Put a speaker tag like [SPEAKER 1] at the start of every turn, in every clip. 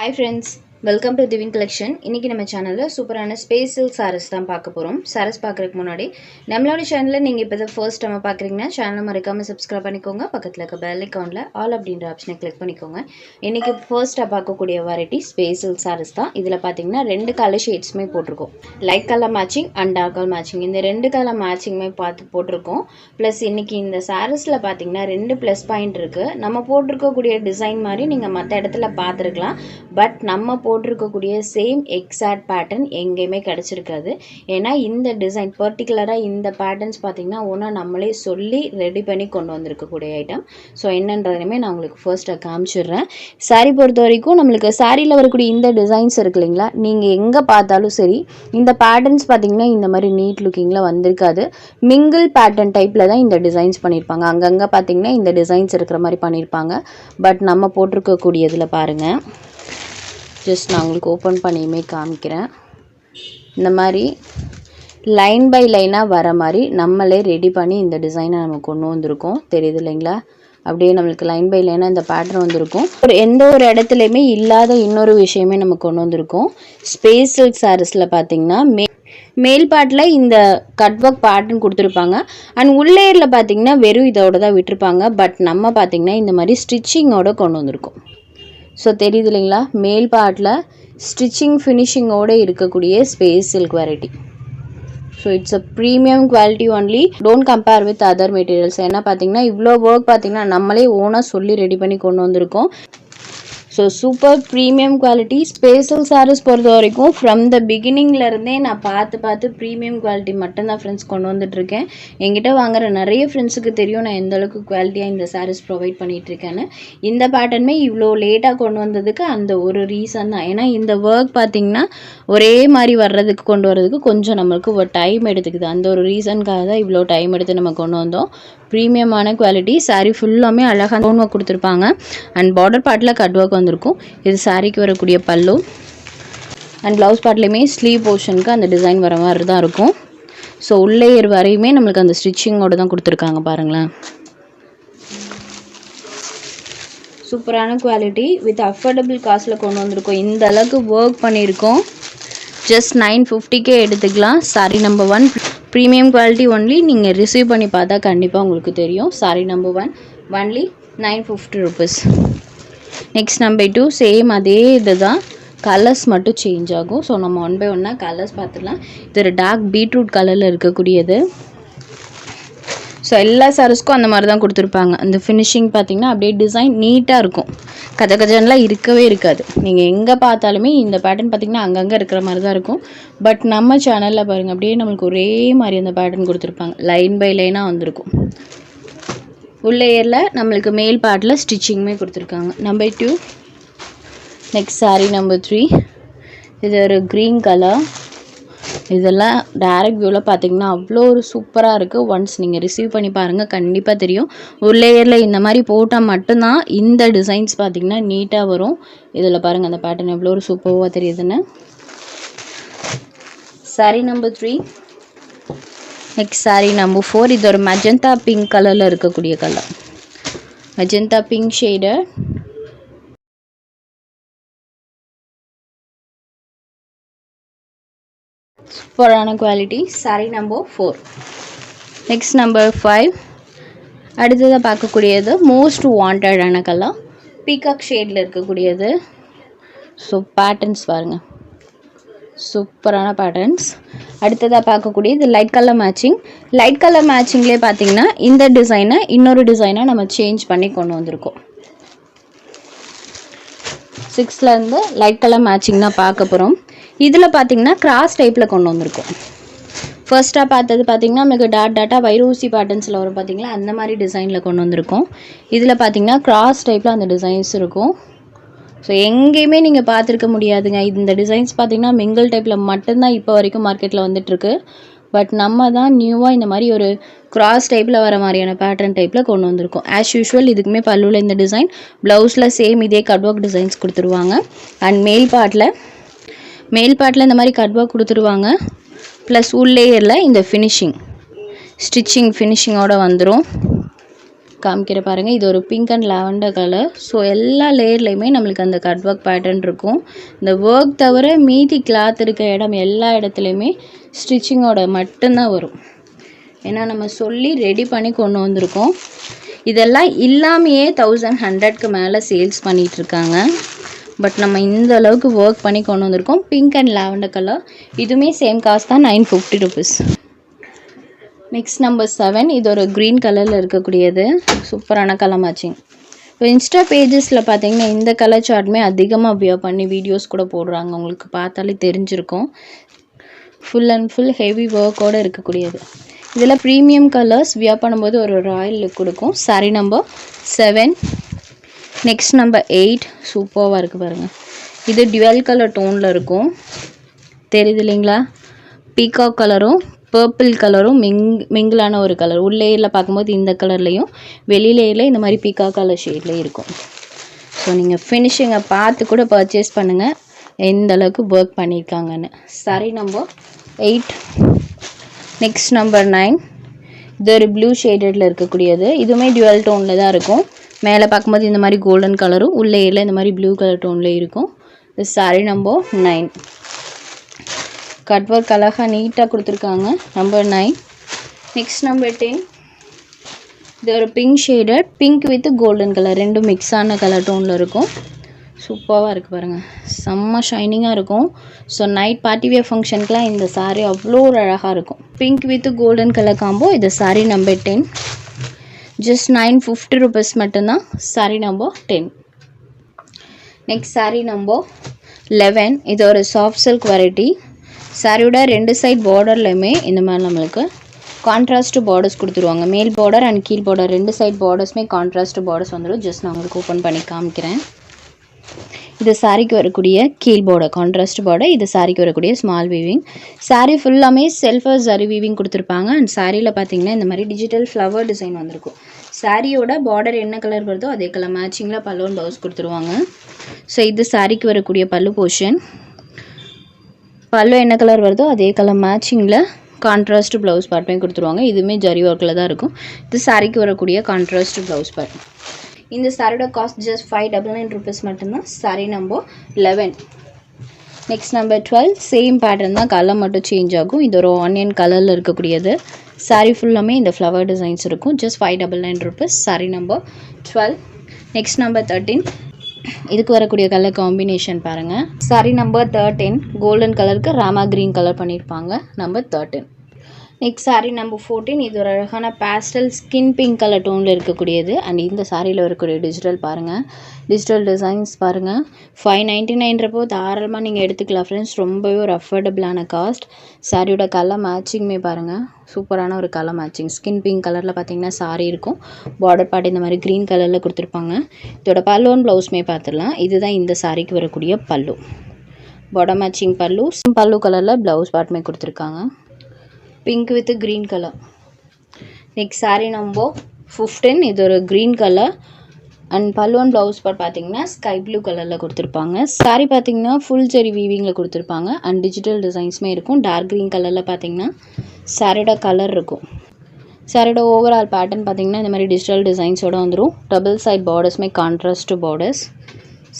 [SPEAKER 1] Hi friends, welcome to Divine Collection. இன்னைக்கு நம்ம சேனல்ல சூப்பரான ஸ்பேஸ் சில்க் sarees தான் பார்க்க போறோம். sarees பார்க்கறதுக்கு முன்னாடி நம்மளோட சேனலை நீங்க இப்பதான் ஃபர்ஸ்ட் டைம் பார்க்கறீங்கன்னா சேனலை மறக்காம Subscribe பண்ணிக்கோங்க. பக்கத்துல இருக்க bell iconல all அப்படிங்கற ஆப்ஷனை கிளிக் பண்ணிக்கோங்க. இன்னைக்கு ஃபர்ஸ்டா பார்க்கக்கூடிய variety ஸ்பேஸ் சில்க் sarees தான். இதுல பாத்தீங்கன்னா ரெண்டு கலர் ஷேட்ஸ்மே போட்டுருக்கோம். Light colour matching and dark colour matching. இந்த ரெண்டு கலர் மேட்சிங்மே பார்த்து போட்டுருக்கோம். ப்ளஸ் இன்னைக்கு இந்த sareesல பாத்தீங்கன்னா ரெண்டு ப்ளஸ் பாயிண்ட் இருக்கு. நம்ம போட்டுருக்க கூடிய டிசைன் மாதிரி நீங்க மத்த இடத்துல பார்த்திருக்கலாம். பட் நம்ம போட்டிருக்கக்கூடிய சேம் எக்ஸாக்ட் பேட்டர்ன் எங்கேயுமே கிடைச்சிருக்காது. ஏன்னா இந்த டிசைன் பர்டிகுலராக இந்த பேட்டர்ன்ஸ் பார்த்தீங்கன்னா ஒன்றா நம்மளே சொல்லி ரெடி பண்ணி கொண்டு வந்திருக்கக்கூடிய ஐட்டம். ஸோ என்னன்றதுமே நான் உங்களுக்கு ஃபர்ஸ்ட்டாக காமிச்சிடுறேன். சாரீ பொறுத்த வரைக்கும் நம்மளுக்கு சாரியில் வரக்கூடிய இந்த டிசைன்ஸ் இருக்கு இல்லைங்களா, நீங்கள் எங்கே பார்த்தாலும் சரி இந்த பேட்டர்ன்ஸ் பார்த்தீங்கன்னா இந்த மாதிரி நீட் லுக்கிங்கில் வந்திருக்காது. மிங்கிள் பேட்டர்ன் டைப்பில் தான் இந்த டிசைன்ஸ் பண்ணியிருப்பாங்க. அங்கங்கே பார்த்தீங்கன்னா இந்த டிசைன்ஸ் இருக்கிற மாதிரி பண்ணியிருப்பாங்க. பட் நம்ம போட்டிருக்கக்கூடியதில் பாருங்கள், ஜஸ்ட் நான் உங்களுக்கு ஓப்பன் பண்ணியுமே காமிக்கிறேன். இந்த மாதிரி லைன் பை லைனாக வர மாதிரி நம்மளே ரெடி பண்ணி இந்த டிசைனை நம்ம கொண்டு வந்திருக்கோம். தெரியுது இல்லைங்களா, அப்படியே நம்மளுக்கு லைன் பை லைனாக இந்த பேட்டர்ன் வந்திருக்கும். எந்த ஒரு இடத்துலையுமே இல்லாத இன்னொரு விஷயமே நம்ம கொண்டு வந்திருக்கோம். ஸ்பேஸ் சில்க் சாரீஸில் பார்த்தீங்கன்னா மேல் பார்ட்டில் இந்த கட் ஒர்க் பேட்டர்ன் கொடுத்துருப்பாங்க. அண்ட் உள்ளேரில் பார்த்தீங்கன்னா வெறும் இதோட தான் விட்டுருப்பாங்க. பட் நம்ம பார்த்தீங்கன்னா இந்த மாதிரி ஸ்டிச்சிங்கோட கொண்டு வந்திருக்கோம். ஸோ தெரியுது இல்லைங்களா, மேல் பார்ட்டில் ஸ்டிச்சிங் ஃபினிஷிங்கோடு இருக்கக்கூடிய space silk variety. So it's a premium quality only, don't compare with other materials. ஏன்னா பார்த்தீங்கன்னா இவ்வளோ ஒர்க் பார்த்தீங்கன்னா நம்மளே ஓனாக சொல்லி ரெடி பண்ணி கொண்டு வந்திருக்கோம். So super premium quality space silk saris பொறுத்த வரைக்கும் ஃப்ரம் த பிகினிங்லேருந்தே நான் பார்த்து ப்ரீமியம் குவாலிட்டி மட்டும்தான் ஃப்ரெண்ட்ஸ் கொண்டு வந்துட்டுருக்கேன். என்கிட்ட வாங்குற நிறைய ஃப்ரெண்ட்ஸுக்கு தெரியும் நான் எந்தளவுக்கு குவாலிட்டியாக இந்த சாரீஸ் ப்ரொவைட் பண்ணிகிட்ருக்கேன்னு. இந்த பேட்டர்னுமே இவ்வளோ லேட்டாக கொண்டு வந்ததுக்கு அந்த ஒரு ரீசன் தான். ஏன்னா இந்த ஒர்க் பார்த்திங்கன்னா ஒரே மாதிரி வர்றதுக்கு கொண்டு வரதுக்கு கொஞ்சம் நம்மளுக்கு ஒரு டைம் எடுத்துக்குது. அந்த ஒரு ரீசனுக்காக தான் இவ்வளோ டைம் எடுத்து நம்ம கொண்டு வந்தோம். ப்ரீமியமான குவாலிட்டி. சாரீ ஃபுல்லாமே அழகாக ஸ்டோன் ஒர்க் கொடுத்துருப்பாங்க. அண்ட் பார்டர் பார்ட்டில் கட் ஒர்க் வந்திருக்கும். இது சாரீக்கு வரக்கூடிய பல்லு. அண்ட் ப்ளவுஸ் பார்ட்லேயுமே ஸ்லீவ் போர்ஷனுக்கு அந்த டிசைன் வர மாதிரி தான் இருக்கும். ஸோ உள்ளே வரையுமே நம்மளுக்கு அந்த ஸ்டிச்சிங்கோடு தான் கொடுத்துருக்காங்க பாருங்களேன். சூப்பரான குவாலிட்டி வித் அஃபோர்டபுள் காஸ்ட்டில் கொண்டு வந்திருக்கோம். இந்த அளவுக்கு ஒர்க் பண்ணியிருக்கோம். ஜஸ்ட் 950 எடுத்துக்கலாம். Sorry number 1 premium quality only. நீங்கள் ரிசீவ் பண்ணி பார்த்தா கண்டிப்பாக உங்களுக்கு தெரியும். Sorry number 1 only 950 rupees. Next number 2 same அதே இது தான், கலர்ஸ் மட்டும் சேஞ்ச் ஆகும். ஸோ நம்ம 1 by 1 கலர்ஸ் பார்த்துடலாம். இது ஒரு டார்க் பீட்ரூட் கலரில் இருக்கக்கூடியது. ஸோ எல்லா சாரீஸ்க்கும் அந்த மாதிரி தான் கொடுத்துருப்பாங்க. அந்த ஃபினிஷிங் பார்த்திங்கன்னா அப்படியே டிசைன் நீட்டாக இருக்கும். கஜன்லாம் இருக்கவே இருக்காது. நீங்கள் எங்கே பார்த்தாலுமே இந்த பேட்டர்ன் பார்த்திங்கன்னா அங்கங்கே இருக்கிற மாதிரி தான் இருக்கும். பட் நம்ம சேனலில் பாருங்கள், அப்படியே நம்மளுக்கு ஒரே மாதிரி அந்த பேட்டர்ன் கொடுத்துருப்பாங்க. லைன் பை லைனாக வந்திருக்கும். உள்ளேயரில் நம்மளுக்கு மேல் பார்ட்டில் ஸ்டிச்சிங்குமே கொடுத்துருக்காங்க. நம்பர் 2. Next sari number 3. இது ஒரு க்ரீன் கலர். இதெல்லாம் டைரக்ட் வியூவில் பார்த்தீங்கன்னா அவ்வளோ ஒரு சூப்பராக இருக்குது. ஒன்ஸ் நீங்கள் ரிசீவ் பண்ணி பாருங்கள், கண்டிப்பாக தெரியும். ஒரு லேயரில் இந்த மாதிரி போட்டால் மட்டும்தான் இந்த டிசைன்ஸ் பார்த்திங்கன்னா நீட்டாக வரும். இதில் பாருங்கள் அந்த பேட்டர்ன் எவ்வளோ ஒரு சூப்பராக தெரியுதுன்னு. Sari number 3. Next sari number 4. இது ஒரு மெஜந்தா பிங்க் கலரில் இருக்கக்கூடிய கலர். Magenta pink shade. சூப்பரான quality. Sari number 4. Next number 5. அடுத்ததாக பார்க்கக்கூடியது மோஸ்ட் வாண்டடான கலர், பீகாக் ஷேடில் இருக்கக்கூடியது. ஸோ பேட்டர்ன்ஸ் பாருங்கள், சூப்பரான பேட்டர்ன்ஸ். அடுத்ததாக பார்க்கக்கூடியது light colour matching. Light colour மேட்சிங்லேயே பார்த்தீங்கன்னா இந்த டிசைனை இன்னொரு டிசைனை நம்ம சேஞ்ச் பண்ணி கொண்டு வந்திருக்கோம். 6லேருந்து லைட் கலர் மேட்சிங் தான் பார்க்க போகிறோம். இதில் பார்த்தீங்கன்னா கிராஸ் டைப்பில் கொண்டு வந்திருக்கோம். ஃபர்ஸ்ட்டாக பார்த்தது பார்த்தீங்கன்னா நமக்கு டாட்டாக வைரூசி பேட்டர்ன்ஸில் வரும் பார்த்தீங்களா, அந்த மாதிரி டிசைனில் கொண்டு வந்திருக்கோம். இதில் பார்த்தீங்கன்னா கிராஸ் டைப்பில் அந்த டிசைன்ஸ் இருக்கும். ஸோ எங்கேயுமே நீங்கள் பார்த்துருக்க முடியாதுங்க. இந்த டிசைன்ஸ் பார்த்தீங்கன்னா மிங்கிள் டைப்பில் மட்டும்தான் இப்போ வரைக்கும் மார்க்கெட்டில் வந்துட்டுருக்கு. பட் நம்ம தான் நியூவாக இந்த மாதிரி ஒரு கிராஸ் டைப்பில் வர மாதிரியான பேட்டர்ன் டைப்பில் கொண்டு வந்திருக்கோம். ஆஸ் யூஷுவல் இதுக்குமே பல்லுவில் இந்த டிசைன், ப்ளவுஸில் சேம் இதே கட் ஒர்க் டிசைன்ஸ் கொடுத்துருவாங்க. அண்ட் மேல் பார்ட்டில் இந்த மாதிரி கட் ஒர்க் கொடுத்துருவாங்க. ப்ளஸ் உள்ளேயரில் இந்த ஃபினிஷிங் ஸ்டிச்சிங் ஃபினிஷிங்கோடு வந்துடும். காமிக்கிற பாருங்கள். இது ஒரு pink and lavender colour. So எல்லா லேயர்லேயுமே நம்மளுக்கு அந்த கட் ஒர்க் பேட்டர்ன் இருக்கும். இந்த ஒர்க் தவிர மீதி கிளாத் இருக்க இடம் எல்லா இடத்துலையுமே ஸ்டிச்சிங்கோட மட்டும்தான் வரும். ஏன்னா நம்ம சொல்லி ரெடி பண்ணி கொண்டு வந்திருக்கோம். இதெல்லாம் இல்லாமையே 1100க்கு மேலே சேல்ஸ் பண்ணிகிட்ருக்காங்க. பட் நம்ம இந்த அளவுக்கு ஒர்க் பண்ணி கொண்டு வந்திருக்கோம். Pink and lavender colour. இதுவுமே சேம் காஸ்ட் தான், 950 ருபீஸ். Next number 7. இது ஒரு க்ரீன் கலரில் இருக்கக்கூடியது. சூப்பரான கலர் மேட்சிங். இப்போ இன்ஸ்டா பேஜஸில் பார்த்தீங்கன்னா இந்த கலர் சார்ட்டுமே அதிகமாக வியர் பண்ணி வீடியோஸ் கூட போடுறாங்க. உங்களுக்கு பார்த்தாலே தெரிஞ்சிருக்கும். ஃபுல் அண்ட் ஃபுல் ஹெவி ஒர்க்கோடு இருக்கக்கூடியது. இதில் ப்ரீமியம் கலர்ஸ் வியர் பண்ணும்போது ஒரு ராயல் லுக் கொடுக்கும். Sorry number 7. Next number 8. சூப்பராக இருக்குது பாருங்கள். இது டுவெல் கலர் டோனில் இருக்கும். தெரியுது இல்லைங்களா? பீகாக் கலரும் பர்பிள் கலரும் மிங்கிளான ஒரு கலர். உள்ளேயில் பார்க்கும்போது இந்த கலர்லேயும், வெளியிலேயில் இந்த மாதிரி பீகாக் கலர் ஷேட்லேயும் இருக்கும். ஸோ நீங்கள் ஃபினிஷிங்கை பார்த்து கூட பர்ச்சேஸ் பண்ணுங்கள் எந்த அளவுக்கு ஒர்க் பண்ணியிருக்காங்கன்னு. Sorry number 8. Next number 9. இது ஒரு ப்ளூ ஷேடடில் இருக்கக்கூடியது. இதுவுமே டுவெல் டோனில் தான் இருக்கும். மேலே பார்க்கும்போது இந்த மாதிரி கோல்டன் கலரும், உள்ளேயில் இந்த மாதிரி ப்ளூ கலர் டோனில் இருக்கும். இது சாரி நம்பர் 9. கட் ஒர்க் அழகாக நீட்டாக கொடுத்துருக்காங்க. நம்பர் 9. Next number 10. இது ஒரு pink shaded, pink with golden colour ரெண்டும் மிக்ஸ் ஆன கலர் டோனில் இருக்கும். சூப்பராக இருக்குது பாருங்கள். செம்ம ஷைனிங்காக இருக்கும். ஸோ நைட் பார்ட்டி வேர் ஃபங்க்ஷனுக்குலாம் இந்த சாரீ அவ்வளோ ஒரு அழகாக இருக்கும். Pink with golden colour combo. இது சாரீ நம்பர் 10. ஜஸ்ட் 950 ருபீஸ் மட்டும்தான். Sari number 10. Next sari number 11. இது ஒரு சாஃப்ட் சில்க் வெரைட்டி. சாரியோட ரெண்டு சைட் பார்டர்லையுமே இந்த மாதிரி நம்மளுக்கு கான்ட்ராஸ்ட் பார்டர்ஸ் கொடுத்துருவாங்க. மேல் பார்டர் அண்ட் கீழ் பார்டர் ரெண்டு சைட் பார்டர்ஸுமே கான்ட்ராஸ்ட் பார்டர்ஸ் வந்துடும். ஜஸ்ட் நான் உங்களுக்கு ஓப்பன் பண்ணி காமிக்கிறேன். இது சாரிக்கு வரக்கூடிய கீழ் பார்டர் கான்ட்ராஸ்ட் பார்டர். இது சாரிக்கு வரக்கூடிய ஸ்மால் வீவிங். சாரீ ஃபுல்லாமே செல்ஃபர் ஜரி வீவிங் கொடுத்துருப்பாங்க. அண்ட் சாரியில் பார்த்தீங்கன்னா இந்த மாதிரி டிஜிட்டல் ஃப்ளவர் டிசைன் வந்திருக்கும். சாரியோட பார்டர் என்ன கலர் வருதோ அதே கலர் மேட்சிங்கில் பல்லு ப்ளவுஸ் கொடுத்துருவாங்க. ஸோ இது சாரிக்கு வரக்கூடிய பல்லு போர்ஷன். பல்லு என்ன கலர் வருதோ அதே கலர் மேட்சிங்கில் கான்ட்ராஸ்ட் ப்ளவுஸ் பார்ட்டுமே கொடுத்துருவாங்க. இதுவுமே ஜரி ஒர்க்கில் தான் இருக்கும். இது சாரிக்கு வரக்கூடிய கான்ட்ராஸ்ட் ப்ளவுஸ் பார்ட். இந்த சாரியோட காஸ்ட் ஜஸ்ட் 599 ருபீஸ் மட்டும்தான். Sorry number 11. Next number 12. Same pattern தான், கலர் மட்டும் சேஞ்ச் ஆகும். இது ஒரு ஆனியன் கலரில் இருக்கக்கூடியது. சாரி ஃபுல்லாமே இந்த ஃப்ளவர் டிசைன்ஸ் இருக்கும். Just 599 rupees. Sorry number 12. Next number 13. இதுக்கு வரக்கூடிய கலர் காம்பினேஷன் பாருங்கள். சாரி நம்பர் 13 கோல்டன் கலருக்கு ராமா க்ரீன் கலர் பண்ணியிருப்பாங்க. நம்பர் 13. Next sari number 14. இது ஒரு அழகான பேஸ்டல் ஸ்கின் பிங்க் கலர் டோனில் இருக்கக்கூடியது. அண்ட் இந்த சாரியில் வரக்கூடிய டிஜிட்டல் பாருங்கள். டிஜிட்டல் டிசைன்ஸ் பாருங்கள். 599 தாராளமாக நீங்கள் எடுத்துக்கலாம் ஃப்ரெண்ட்ஸ். ரொம்பவே ஒரு அஃபோர்டபுளான காஸ்ட். சாரியோட கலர் மேட்சிங்குமே பாருங்கள். சூப்பரான ஒரு கலர் மேட்சிங். ஸ்கின் பிங்க் கலரில் பார்த்தீங்கன்னா சாரீ இருக்கும். பார்டர் பார்ட் இந்த மாதிரி க்ரீன் கலரில் கொடுத்துருப்பாங்க. இதோட பல்லுவன் ப்ளவுஸுமே பார்த்துடலாம். இதுதான் இந்த சாரிக்கு வரக்கூடிய பல்லு. பார்டர் மேட்சிங் பல்லு. பல்லு கலரில் ப்ளவுஸ் பார்ட்டுமே கொடுத்துருக்காங்க. Pink with green colour. Next sari number 15. இது ஒரு க்ரீன் கலர் அண்ட் பல்லுவன் ப்ளவுஸ் பார்ட் பார்த்தீங்கன்னா ஸ்கை ப்ளூ கலரில் கொடுத்துருப்பாங்க. சாரீ பார்த்தீங்கன்னா ஃபுல் ஜெரி வீவிங்கில் கொடுத்துருப்பாங்க. அண்ட் டிஜிட்டல் டிசைன்ஸுமே இருக்கும். டார்க் க்ரீன் கலரில் பார்த்தீங்கன்னா சாரியோட கலர் இருக்கும். சாரியோட ஓவரால் பேட்டர்ன் பார்த்தீங்கன்னா இந்த மாதிரி டிஜிட்டல் டிசைன்ஸோடு வந்துடும். டபுள் சைட் பார்டர்ஸுமே கான்ட்ராஸ்ட் பார்டர்ஸ்.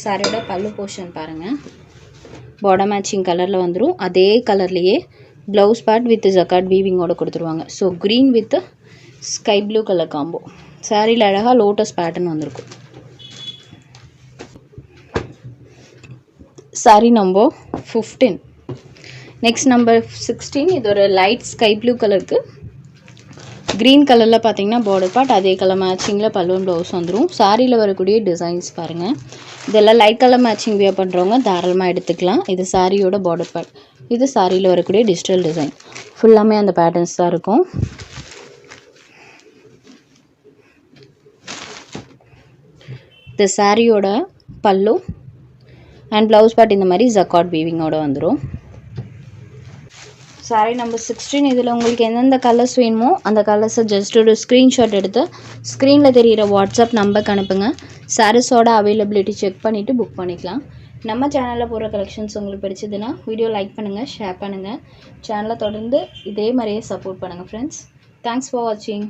[SPEAKER 1] சாரியோட பல்லு போர்ஷன் பாருங்கள். பார்டர் மேட்சிங் கலரில் வந்துடும். அதே கலர்லேயே ப்ளவுஸ் பார்ட் வித் ஜக்கார்ட் வீவிங்கோடு கொடுத்துருவாங்க. So green with sky blue colour combo. சாரியில் அழகாக லோட்டஸ் பேட்டர்ன் வந்திருக்கும். Sorry number 15. Next number 16. இது ஒரு லைட் ஸ்கை ப்ளூ கலருக்கு க்ரீன் கலரில் பார்த்தீங்கன்னா பார்டர் பார்ட் அதே கலர் மேட்சிங்கில் பல்லுவன் ப்ளவுஸ் வந்துடும். சாரியில் வரக்கூடிய டிசைன்ஸ் பாருங்கள். இதெல்லாம் லைட் கலர் மேட்சிங் வியர் பண்ணுறவங்க தாராளமாக எடுத்துக்கலாம். இது சாரியோட பார்டர் பார்ட். இது சாரியில் வரக்கூடிய டிஜிட்டல் டிசைன். ஃபுல்லாமே அந்த பேட்டர்ன்ஸ் தான் இருக்கும். இந்த சாரியோட பல்லு அண்ட் ப்ளவுஸ் பார்ட் இந்த மாதிரி ஜக்கார்ட் வீவிங்கோடு வந்துடும். Sorry number 16. இதில் உங்களுக்கு எந்தெந்த கலர்ஸ் வேணுமோ அந்த கலர்ஸை ஜஸ்ட் ஒரு ஸ்க்ரீன்ஷாட் எடுத்து ஸ்க்ரீனில் தெரிகிற வாட்ஸ்அப் நம்பருக்கு அனுப்புங்க. சாரீஸோட அவைலபிலிட்டி செக் பண்ணிவிட்டு புக் பண்ணிக்கலாம். நம்ம சேனலில் போடுற கலெக்ஷன்ஸ் உங்களுக்கு பிடிச்சதுன்னா வீடியோ லைக் பண்ணுங்கள், ஷேர் பண்ணுங்கள். சேனலை தொடர்ந்து இதே மாதிரியே சப்போர்ட் பண்ணுங்கள் ஃப்ரெண்ட்ஸ். தேங்க்ஸ் ஃபார் வாட்சிங்.